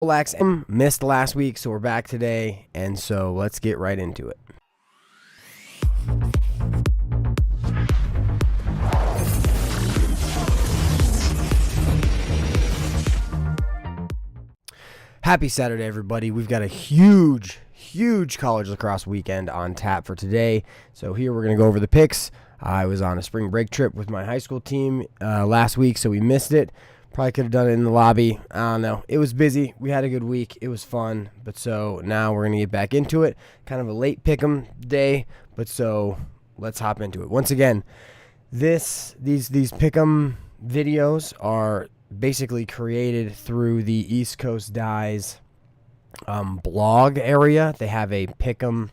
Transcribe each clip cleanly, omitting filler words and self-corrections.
POWLAX missed last week, so we're back today, and so let's get right into it. Happy Saturday, everybody. We've got a huge college lacrosse weekend on tap for today. So here we're going to go over the picks. I was on a spring break trip with my high school team last week, so we missed it. Probably could have done it in the lobby. I don't know. It was busy. We had a good week. It was fun. But so now we're going to get back into it. Kind of a late pick'em day, but so let's hop into it. Once again, these pick'em videos are basically created through the East Coast Dies blog area. They have a pick'em,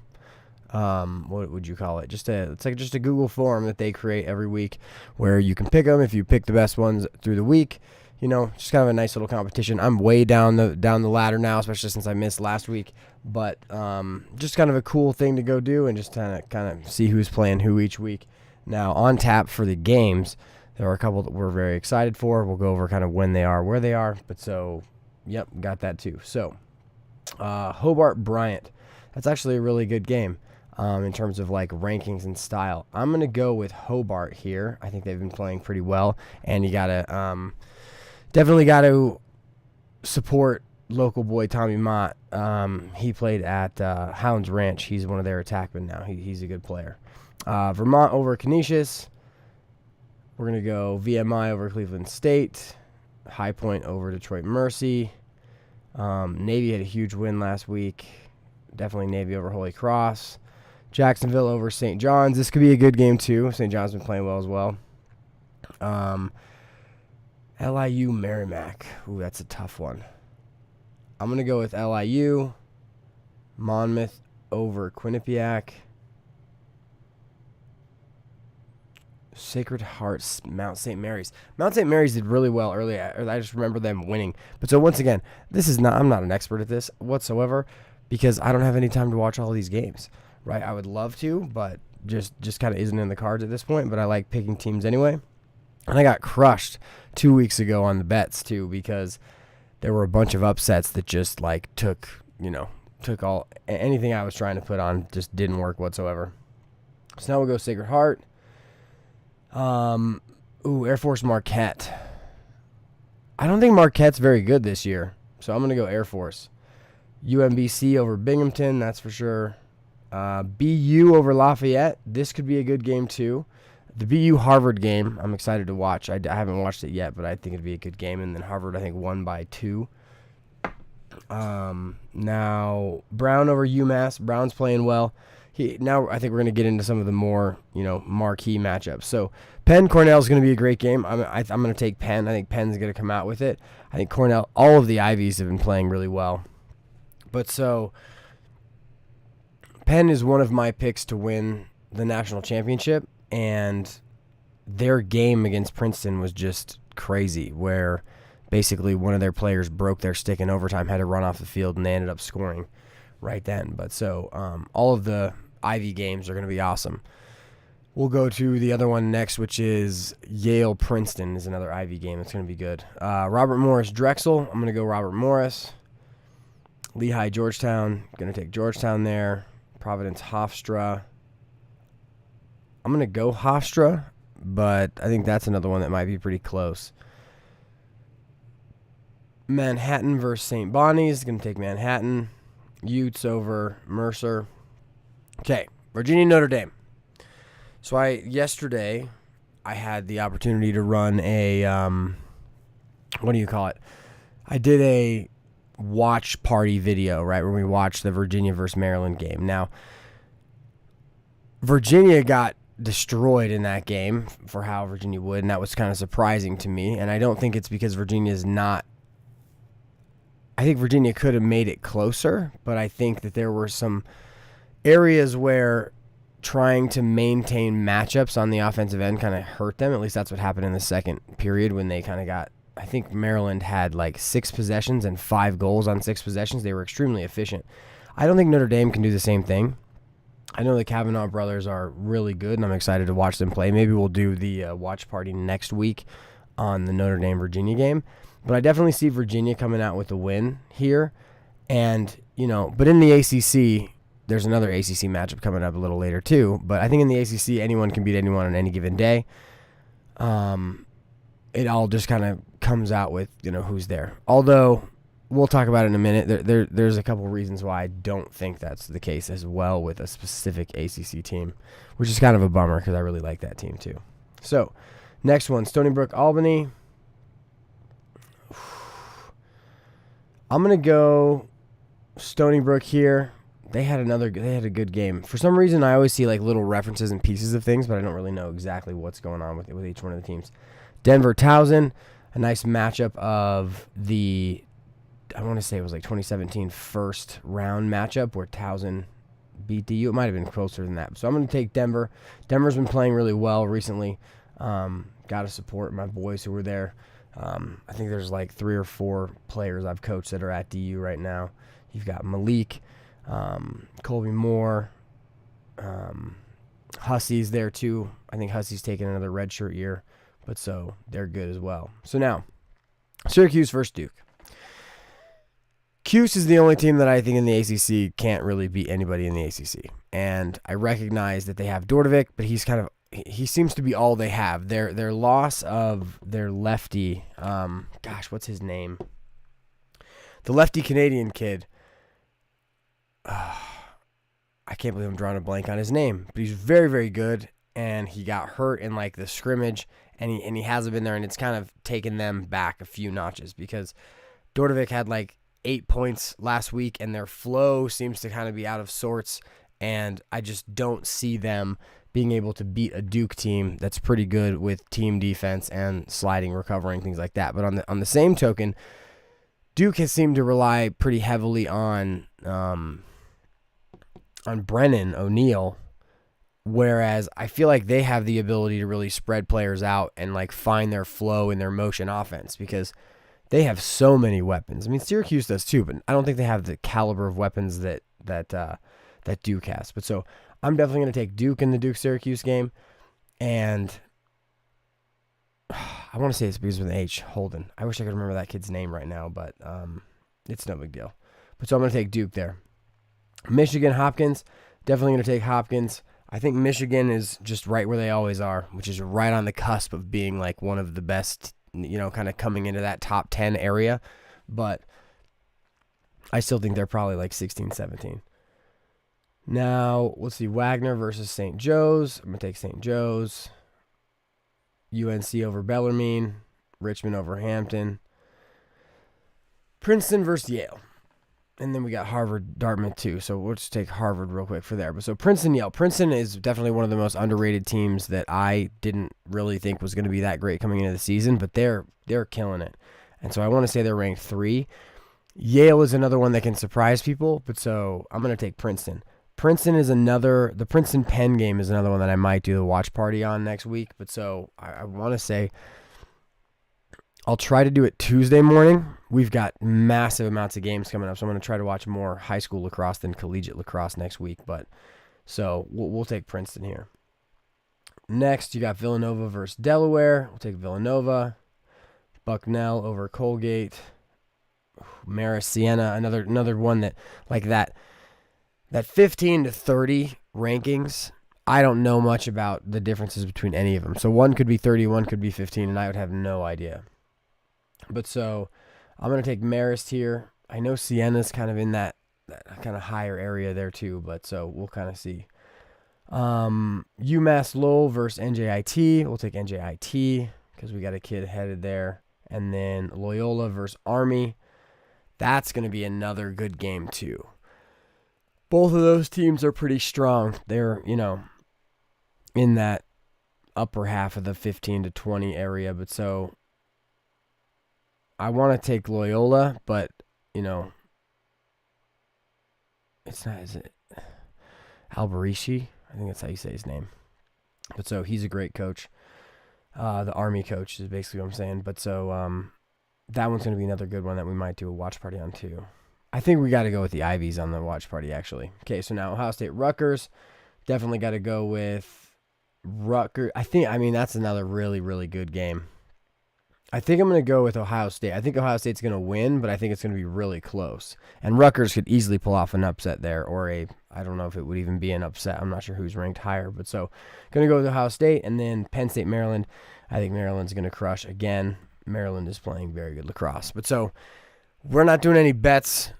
what would you call it? It's like just a Google form that they create every week where you can pick them if you pick the best ones through the week. You know, just kind of a nice little competition. I'm way down the ladder now, especially since I missed last week. But just kind of a cool thing to go do and just kind of see who's playing who each week. Now, on tap for the games, there are a couple that we're very excited for. We'll go over kind of when they are, where they are. But so, yep, got that too. So, Hobart Bryant. That's actually a really good game in terms of like rankings and style. I'm going to go with Hobart here. I think they've been playing pretty well. And you got to definitely got to support local boy Tommy Mott. He played at Hounds Ranch. He's one of their attackmen now. He's a good player. Vermont over Canisius. We're going to go VMI over Cleveland State. High Point over Detroit Mercy. Navy had a huge win last week. Definitely Navy over Holy Cross. Jacksonville over St. John's. This could be a good game too. St. John's been playing well as well. LIU Merrimack. Ooh, that's a tough one. I'm going to go with LIU. Monmouth over Quinnipiac. Sacred Hearts, Mount St. Mary's. Mount St. Mary's did really well earlier. I just remember them winning. But so once again, I'm not an expert at this whatsoever because I don't have any time to watch all of these games, right? I would love to, but just kind of isn't in the cards at this point. But I like picking teams anyway. And I got crushed 2 weeks ago on the bets too because there were a bunch of upsets that just like took all anything I was trying to put on just didn't work whatsoever. So now we'll go Sacred Heart. Air Force Marquette. I don't think Marquette's very good this year, so I'm going to go Air Force. UMBC over Binghamton, that's for sure. BU over Lafayette. This could be a good game too. The BU Harvard game, I'm excited to watch. I haven't watched it yet, but I think it'd be a good game. And then Harvard, I think, won by 2. Now, Brown over UMass. Brown's playing well. Now I think we're going to get into some of the more, marquee matchups. So Penn Cornell is going to be a great game. I'm going to take Penn. I think Penn's going to come out with it. I think Cornell, all of the Ivies have been playing really well. But so Penn is one of my picks to win the national championship, and their game against Princeton was just crazy, where basically one of their players broke their stick in overtime, had to run off the field, and they ended up scoring right then. But so all of the Ivy games are going to be awesome. We'll go to the other one next, which is Yale-Princeton is another Ivy game. It's going to be good. Robert Morris-Drexel. I'm going to go Robert Morris. Lehigh-Georgetown. Going to take Georgetown there. Providence-Hofstra. I'm going to go Hofstra, but I think that's another one that might be pretty close. Manhattan versus St. Bonnie's. Going to take Manhattan. Utes over Mercer. Okay, Virginia Notre Dame. So yesterday I had the opportunity to run a what do you call it? I did a watch party video, right, where we watched the Virginia versus Maryland game. Now, Virginia got destroyed in that game for how Virginia would, and that was kind of surprising to me. And I don't think it's because Virginia's not. I think Virginia could have made it closer, but I think that there were some areas where trying to maintain matchups on the offensive end kind of hurt them. At least that's what happened in the second period when they kind of got, I think Maryland had like 6 possessions and 5 goals on 6 possessions. They were extremely efficient. I don't think Notre Dame can do the same thing. I know the Kavanaugh brothers are really good, and I'm excited to watch them play. Maybe we'll do the watch party next week on the Notre Dame-Virginia game. But I definitely see Virginia coming out with a win here. And, but in the ACC, there's another ACC matchup coming up a little later too. But I think in the ACC, anyone can beat anyone on any given day. It all just kind of comes out with, who's there. Although, we'll talk about it in a minute. There's a couple reasons why I don't think that's the case as well with a specific ACC team, which is kind of a bummer because I really like that team too. So, next one, Stony Brook, Albany. I'm going to go Stony Brook here. They had a good game. For some reason, I always see like little references and pieces of things, but I don't really know exactly what's going on with each one of the teams. Denver, Towson, a nice matchup of I want to say it was like 2017 first round matchup where Towson beat DU. It might have been closer than that. So I'm going to take Denver. Denver's been playing really well recently. Got to support my boys who were there. I think there's like 3 or 4 players I've coached that are at DU right now. You've got Malik, Colby Moore, Hussey's there too. I think Hussey's taking another redshirt year, but so they're good as well. So now, Syracuse versus Duke. Cuse is the only team that I think in the ACC can't really beat anybody in the ACC. And I recognize that they have Dordovic, but he seems to be all they have. Their loss of their lefty, what's his name? The lefty Canadian kid. I can't believe I'm drawing a blank on his name, but he's very, very good. And he got hurt in like the scrimmage, and he hasn't been there, and it's kind of taken them back a few notches because Dordovic had like 8 points last week, and their flow seems to kind of be out of sorts, and I just don't see them being able to beat a Duke team that's pretty good with team defense and sliding, recovering, things like that. But on the same token, Duke has seemed to rely pretty heavily on Brennan O'Neill, whereas I feel like they have the ability to really spread players out and like find their flow in their motion offense because they have so many weapons. I mean, Syracuse does too, but I don't think they have the caliber of weapons that Duke has. But so I'm definitely going to take Duke in the Duke-Syracuse game, and I want to say it's because with an H, Holden. I wish I could remember that kid's name right now, but it's no big deal. But so I'm going to take Duke there. Michigan, Hopkins, definitely going to take Hopkins. I think Michigan is just right where they always are, which is right on the cusp of being like one of the best, kind of coming into that top 10 area. But I still think they're probably like 16, 17. Now, let's see, Wagner versus St. Joe's. I'm going to take St. Joe's. UNC over Bellarmine. Richmond over Hampton. Princeton versus Yale. And then we got Harvard, Dartmouth too. So we'll just take Harvard real quick for there. But so Princeton, Yale. Princeton is definitely one of the most underrated teams that I didn't really think was going to be that great coming into the season, but they're killing it. And so I want to say they're ranked 3. Yale is another one that can surprise people, but so I'm going to take Princeton. Princeton is the Princeton Penn game is another one that I might do the watch party on next week. But so I want to say I'll try to do it Tuesday morning. We've got massive amounts of games coming up, so I'm going to try to watch more high school lacrosse than collegiate lacrosse next week. But so we'll take Princeton here. Next, you got Villanova versus Delaware. We'll take Villanova. Bucknell over Colgate. Marist, Siena, another one that like that 15 to 30 rankings. I don't know much about the differences between any of them. So one could be 30, one could be 15, and I would have no idea. But so I'm going to take Marist here. I know Siena's kind of in that kind of higher area there too, but so we'll kind of see. UMass Lowell versus NJIT. We'll take NJIT because we got a kid headed there. And then Loyola versus Army. That's going to be another good game too. Both of those teams are pretty strong. They're, in that upper half of the 15 to 20 area. But so I want to take Loyola, but, it's not, is it Alberici? I think that's how you say his name. But so he's a great coach. The Army coach is basically what I'm saying. But so that one's going to be another good one that we might do a watch party on too. I think we got to go with the Ivies on the watch party, actually. Okay, so now Ohio State, Rutgers. Definitely got to go with Rutgers. That's another really, really good game. I think I'm going to go with Ohio State. I think Ohio State's going to win, but I think it's going to be really close. And Rutgers could easily pull off an upset there, or I don't know if it would even be an upset. I'm not sure who's ranked higher. But so, going to go with Ohio State, and then Penn State, Maryland. I think Maryland's going to crush again. Maryland is playing very good lacrosse. But so, we're not doing any bets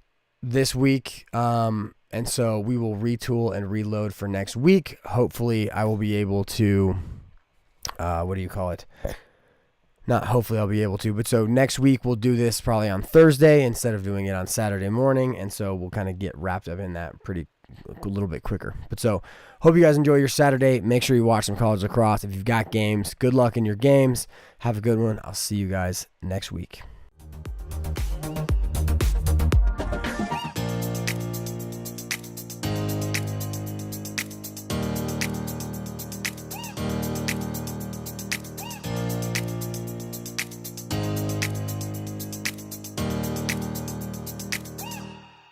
this week. And so, we will retool and reload for next week. Hopefully, I will be able to, not hopefully I'll be able to, but so next week we'll do this probably on Thursday instead of doing it on Saturday morning, and so we'll kind of get wrapped up in that a little bit quicker. But so hope you guys enjoy your Saturday. Make sure you watch some college lacrosse. If you've got games, good luck in your games. Have a good one. I'll see you guys next week.